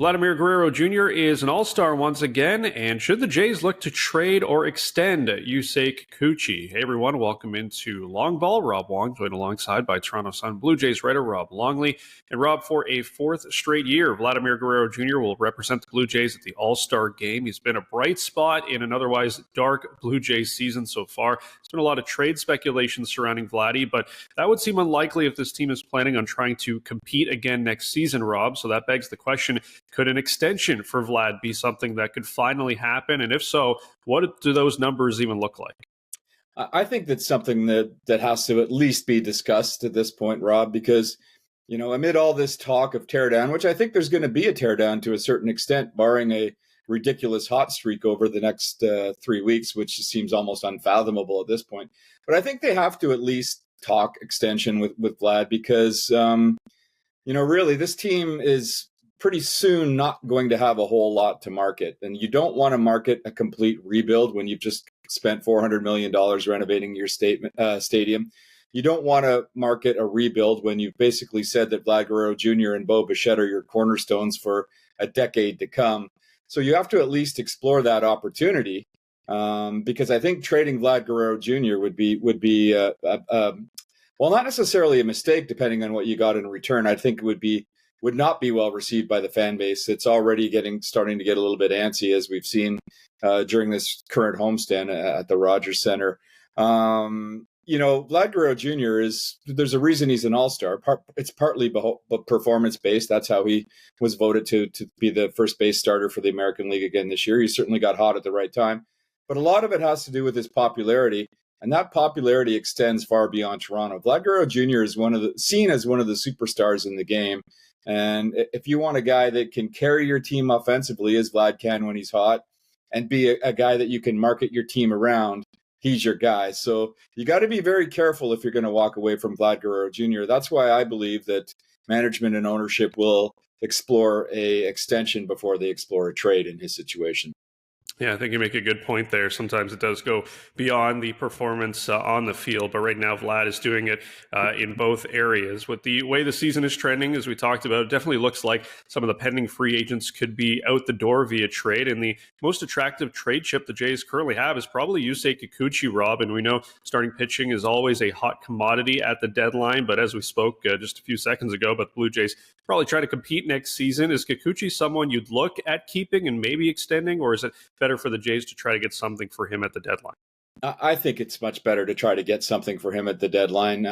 Vladimir Guerrero Jr. is an all-star once again, and should the Jays look to trade or extend Yusei Kikuchi? Hey everyone, welcome into Long Ball. Rob Wong, joined alongside by Toronto Sun Blue Jays writer Rob Longley. And Rob, for a fourth straight year, Vladimir Guerrero Jr. will represent the Blue Jays at the All-Star Game. He's been a bright spot in an otherwise dark Blue Jays season so far. There's been a lot of trade speculation surrounding Vladdy, but that would seem unlikely if this team is planning on trying to compete again next season, Rob. So that begs the question, could an extension for Vlad be something that could finally happen? And if so, what do those numbers even look like? I think that's something that has to at least be discussed at this point, Rob, because, you know, amid all this talk of teardown, which I think there's going to be a teardown to a certain extent, barring a ridiculous hot streak over the next 3 weeks, which seems almost unfathomable at this point. But I think they have to at least talk extension with Vlad because, really, this team is pretty soon not going to have a whole lot to market. And you don't want to market a complete rebuild when you've just spent $400 million renovating your stadium. You don't want to market a rebuild when you've basically said that Vlad Guerrero Jr. and Bo Bichette are your cornerstones for a decade to come. So you have to at least explore that opportunity because I think trading Vlad Guerrero Jr. would be well, not necessarily a mistake, depending on what you got in return. I think it would not be well received by the fan base. It's already starting to get a little bit antsy, as we've seen during this current homestand at the Rogers Center. Vlad Guerrero Jr. there's a reason he's an all-star. It's partly performance-based. That's how he was voted to be the first base starter for the American League again this year. He certainly got hot at the right time. But a lot of it has to do with his popularity. And that popularity extends far beyond Toronto. Vlad Guerrero Jr. is seen as one of the superstars in the game. And if you want a guy that can carry your team offensively, as Vlad can when he's hot, and be a guy that you can market your team around, he's your guy. So you got to be very careful if you're going to walk away from Vlad Guerrero Jr. That's why I believe that management and ownership will explore a extension before they explore a trade in his situation. Yeah, I think you make a good point there. Sometimes it does go beyond the performance on the field, but right now Vlad is doing it in both areas. With the way the season is trending, as we talked about, it definitely looks like some of the pending free agents could be out the door via trade, and the most attractive trade chip the Jays currently have is probably Yusei Kikuchi, Rob, and we know starting pitching is always a hot commodity at the deadline, but as we spoke just a few seconds ago about the Blue Jays probably try to compete next season, is Kikuchi someone you'd look at keeping and maybe extending, or is it better for the Jays to try to get something for him at the deadline? I think it's much better to try to get something for him at the deadline.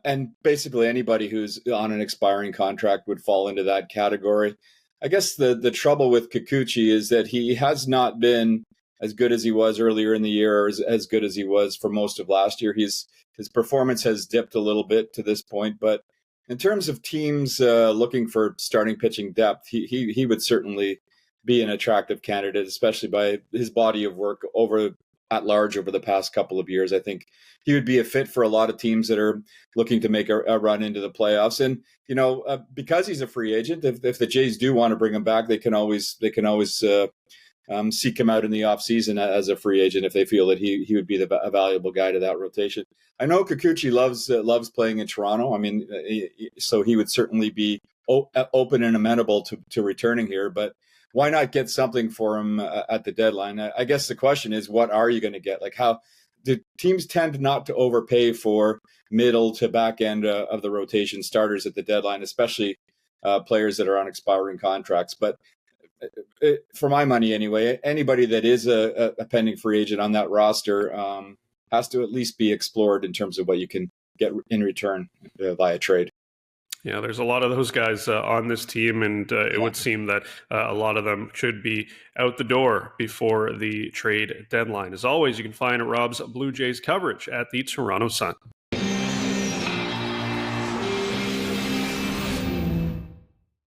And basically anybody who's on an expiring contract would fall into that category. I guess the trouble with Kikuchi is that he has not been as good as he was earlier in the year, or as good as he was for most of last year. His performance has dipped a little bit to this point, but in terms of teams looking for starting pitching depth, he would certainly be an attractive candidate, especially by his body of work at large over the past couple of years. I think he would be a fit for a lot of teams that are looking to make a run into the playoffs. And, because he's a free agent, if the Jays do want to bring him back, they can always seek him out in the offseason as a free agent if they feel that he would be a valuable guy to that rotation. I know Kikuchi loves playing in Toronto. I mean, so he would certainly be open and amenable to returning here, but why not get something for him at the deadline? I guess the question is, what are you going to get? Like, how do teams tend not to overpay for middle to back end of the rotation starters at the deadline, especially players that are on expiring contracts? But for my money anyway, anybody that is a pending free agent on that roster has to at least be explored in terms of what you can get in return via trade. Yeah, there's a lot of those guys on this team, and it would seem that a lot of them should be out the door before the trade deadline. As always, you can find Rob's Blue Jays coverage at the Toronto Sun.